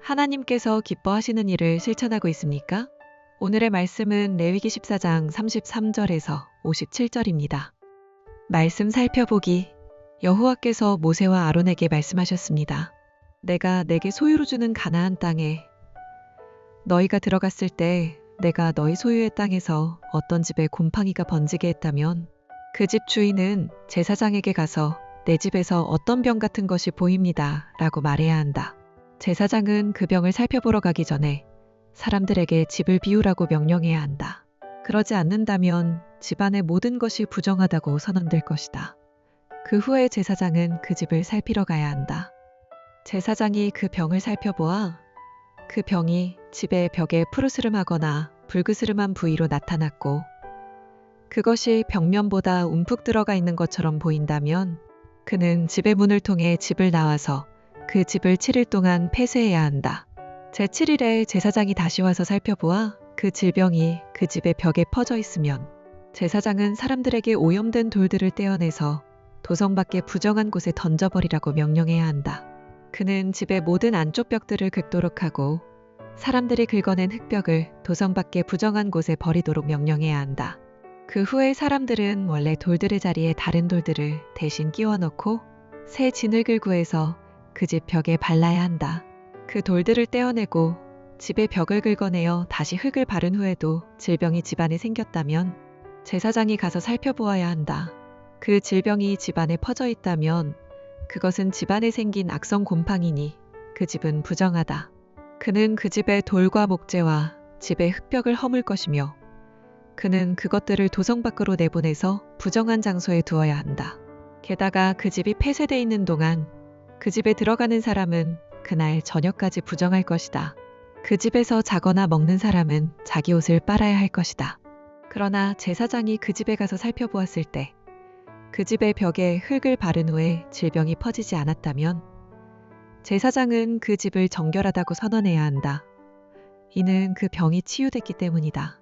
하나님께서 기뻐하시는 일을 실천하고 있습니까? 오늘의 말씀은 레위기 14장 33절에서 57절입니다. 말씀 살펴보기. 여호와께서 모세와 아론에게 말씀하셨습니다. 내가 내게 소유로 주는 가나안 땅에 너희가 들어갔을 때 내가 너희 소유의 땅에서 어떤 집에 곰팡이가 번지게 했다면 그 집 주인은 제사장에게 가서 내 집에서 어떤 병 같은 것이 보입니다 라고 말해야 한다. 제사장은 그 병을 살펴보러 가기 전에 사람들에게 집을 비우라고 명령해야 한다. 그러지 않는다면 집안의 모든 것이 부정하다고 선언될 것이다. 그 후에 제사장은 그 집을 살피러 가야 한다. 제사장이 그 병을 살펴보아 그 병이 집의 벽에 푸르스름하거나 불그스름한 부위로 나타났고 그것이 벽면보다 움푹 들어가 있는 것처럼 보인다면 그는 집의 문을 통해 집을 나와서 그 집을 7일 동안 폐쇄해야 한다. 제7일에 제사장이 다시 와서 살펴보아 그 질병이 그 집의 벽에 퍼져 있으면 제사장은 사람들에게 오염된 돌들을 떼어내서 도성 밖의 부정한 곳에 던져버리라고 명령해야 한다. 그는 집의 모든 안쪽 벽들을 긁도록 하고 사람들이 긁어낸 흙벽을 도성 밖의 부정한 곳에 버리도록 명령해야 한다. 그 후에 사람들은 원래 돌들의 자리에 다른 돌들을 대신 끼워 넣고 새 진흙을 구해서 그 집 벽에 발라야 한다. 그 돌들을 떼어내고 집의 벽을 긁어내어 다시 흙을 바른 후에도 질병이 집안에 생겼다면 제사장이 가서 살펴보아야 한다. 그 질병이 집안에 퍼져 있다면 그것은 집안에 생긴 악성 곰팡이니 그 집은 부정하다. 그는 그 집의 돌과 목재와 집의 흙벽을 허물 것이며 그는 그것들을 도성 밖으로 내보내서 부정한 장소에 두어야 한다. 게다가 그 집이 폐쇄되어 있는 동안 그 집에 들어가는 사람은 그날 저녁까지 부정할 것이다. 그 집에서 자거나 먹는 사람은 자기 옷을 빨아야 할 것이다. 그러나 제사장이 그 집에 가서 살펴보았을 때 그 집의 벽에 흙을 바른 후에 질병이 퍼지지 않았다면 제사장은 그 집을 정결하다고 선언해야 한다. 이는 그 병이 치유됐기 때문이다.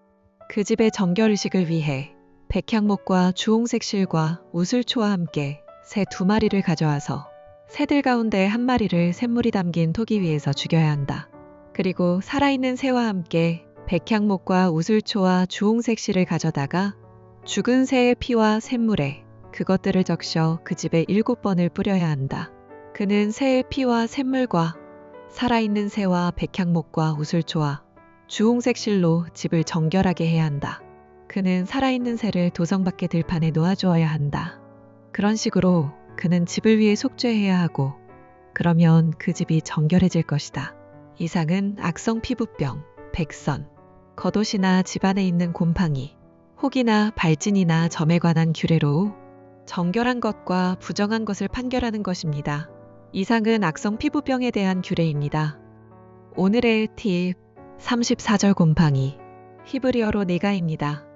그 집의 정결의식을 위해 백향목과 주홍색 실과 우슬초와 함께 새 2마리를 가져와서 새들 가운데 1마리를 샘물이 담긴 토기 위에서 죽여야 한다. 그리고 살아있는 새와 함께 백향목과 우슬초와 주홍색 실을 가져다가 죽은 새의 피와 샘물에 그것들을 적셔 그 집에 7번을 뿌려야 한다. 그는 새의 피와 샘물과 살아있는 새와 백향목과 우슬초와 주홍색 실로 집을 정결하게 해야 한다. 그는 살아있는 새를 도성 밖의 들판에 놓아주어야 한다. 그런 식으로 그는 집을 위해 속죄해야 하고 그러면 그 집이 정결해질 것이다. 이상은 악성 피부병, 백선, 겉옷이나 집안에 있는 곰팡이, 혹이나 발진이나 점에 관한 규례로 정결한 것과 부정한 것을 판결하는 것입니다. 이상은 악성 피부병에 대한 규례입니다. 오늘의 팁 34절 곰팡이 히브리어로 니가입니다.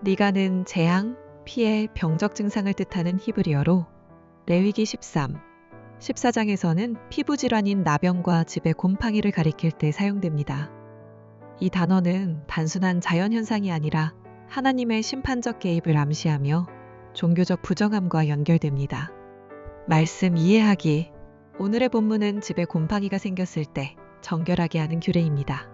니가는 재앙, 피해, 병적 증상을 뜻하는 히브리어로 레위기 14장에서는 피부질환인 나병과 집의 곰팡이를 가리킬 때 사용됩니다. 이 단어는 단순한 자연현상이 아니라 하나님의 심판적 개입을 암시하며 종교적 부정함과 연결됩니다. 말씀 이해하기. 오늘의 본문은 집에 곰팡이가 생겼을 때 정결하게 하는 규례입니다.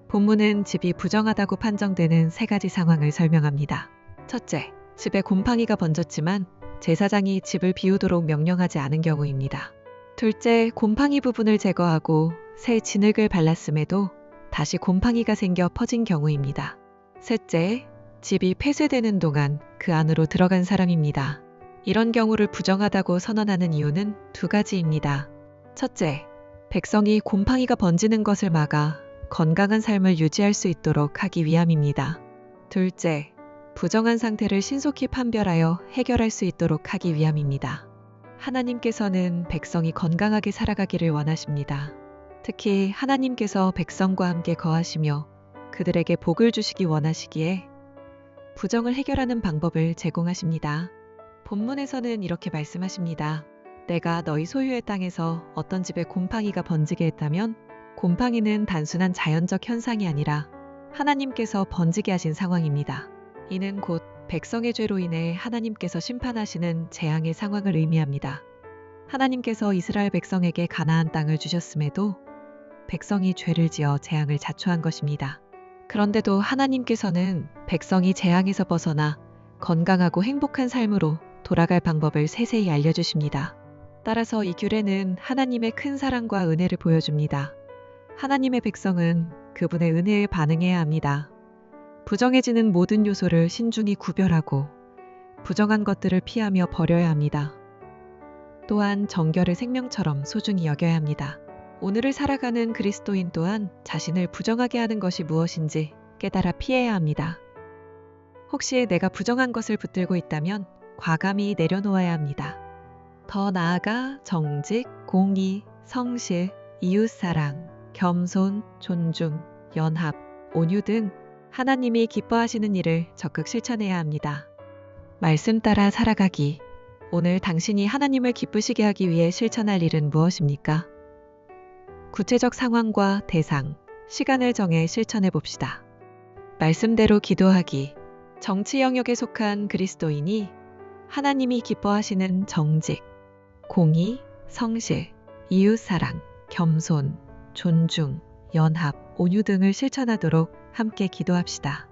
본문은 집이 부정하다고 판정되는 3가지 상황을 설명합니다. 첫째, 집에 곰팡이가 번졌지만 제사장이 집을 비우도록 명령하지 않은 경우입니다. 둘째, 곰팡이 부분을 제거하고 새 진흙을 발랐음에도 다시 곰팡이가 생겨 퍼진 경우입니다. 셋째, 집이 폐쇄되는 동안 그 안으로 들어간 사람입니다. 이런 경우를 부정하다고 선언하는 이유는 2가지입니다. 첫째, 백성이 곰팡이가 번지는 것을 막아 건강한 삶을 유지할 수 있도록 하기 위함입니다. 둘째, 부정한 상태를 신속히 판별하여 해결할 수 있도록 하기 위함입니다. 하나님께서는 백성이 건강하게 살아가기를 원하십니다. 특히 하나님께서 백성과 함께 거하시며 그들에게 복을 주시기 원하시기에 부정을 해결하는 방법을 제공하십니다. 본문에서는 이렇게 말씀하십니다. 내가 너희 소유의 땅에서 어떤 집에 곰팡이가 번지게 했다면 곰팡이는 단순한 자연적 현상이 아니라 하나님께서 번지게 하신 상황입니다. 이는 곧 백성의 죄로 인해 하나님께서 심판하시는 재앙의 상황을 의미합니다. 하나님께서 이스라엘 백성에게 가나안 땅을 주셨음에도 백성이 죄를 지어 재앙을 자초한 것입니다. 그런데도 하나님께서는 백성이 재앙에서 벗어나 건강하고 행복한 삶으로 돌아갈 방법을 세세히 알려주십니다. 따라서 이 규례는 하나님의 큰 사랑과 은혜를 보여줍니다. 하나님의 백성은 그분의 은혜에 반응해야 합니다. 부정해지는 모든 요소를 신중히 구별하고 부정한 것들을 피하며 버려야 합니다. 또한 정결을 생명처럼 소중히 여겨야 합니다. 오늘을 살아가는 그리스도인 또한 자신을 부정하게 하는 것이 무엇인지 깨달아 피해야 합니다. 혹시 내가 부정한 것을 붙들고 있다면 과감히 내려놓아야 합니다. 더 나아가 정직, 공의, 성실, 이웃사랑, 겸손, 존중, 연합, 온유 등 하나님이 기뻐하시는 일을 적극 실천해야 합니다. 말씀 따라 살아가기. 오늘 당신이 하나님을 기쁘시게 하기 위해 실천할 일은 무엇입니까? 구체적 상황과 대상, 시간을 정해 실천해 봅시다. 말씀대로 기도하기. 정치 영역에 속한 그리스도인이 하나님이 기뻐하시는 정직, 공의, 성실, 이웃사랑, 겸손, 존중, 연합, 온유 등을 실천하도록 함께 기도합시다.